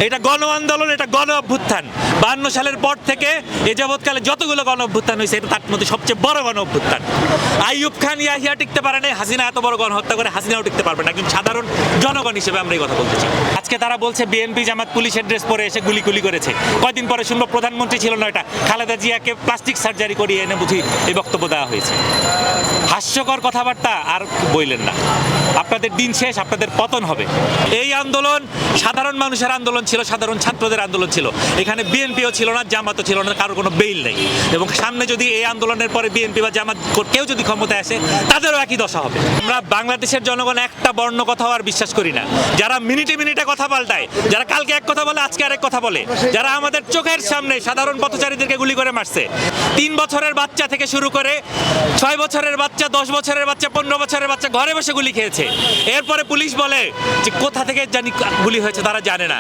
এটা গণ আন্দোলন, এটা গণ অভ্যুত্থান। 52 সালের পর থেকে এ যাবৎকালে যতগুলো গণ অভ্যুত্থান হয়েছে, এটা তার মধ্যে সবচেয়ে বড় গণ অভ্যুত্থান। আইয়ুব খান ইয়াহিয়া টিকতে পারে না, হাসিনা এত বড় গণহত্যা করে হাসিনাও টিকতে পারবে না। একজন সাধারণ জনগণ হিসেবে আমরা এই কথা বলতে চাই। আজকে তারা বলছে বিএনপি জামাত পুলিশের ড্রেস পরে এসে গুলি করেছে। কয়দিন পরে শুনবো প্রধানমন্ত্রী ছিল না, এটা খালেদা জিয়াকে প্লাস্টিক সার্জারি করিয়ে এনে বুঝি এই বক্তব্য দেওয়া হয়েছে। হাস্যকর কথাবার্তা আর বইলেন না। আপনাদের দিন শেষ, আপনাদের পতন হবে। এই আন্দোলন সাধারণ মানুষের আন্দোলন ছিল, সাধারণ ছাত্রদের আন্দোলন ছিল। এখানে বিএনপিও ছিল না, জামাতও ছিল না, কারোর কোনো বেইল নেই। এবং সামনে যদি এই আন্দোলনের পরে বিএনপি বা জামাত কেউ যদি ক্ষমতায় আসে, তাদেরও একই দশা হবে। আমরা বাংলাদেশের জনগণ একটা বর্ণ কথাও আর বিশ্বাস করি না। যারা মিনিটে মিনিটে কথা পাল্টায়, যারা কালকে এক কথা বলে আজকে আরেক কথা বলে, যারা আমাদের চোখের সামনে সাধারণ পথচারীদেরকে গুলি করে মারছে, 3 বছরের বাচ্চা থেকে শুরু করে 6 বছরের বাচ্চা, 10 বছরের বাচ্চা, 15 বছরের বাচ্চা ঘরে বসে গুলি খেয়েছে। এরপরে পুলিশ বলে যে কোথা থেকে জানি গুলি হয়েছে, তারা জানে না।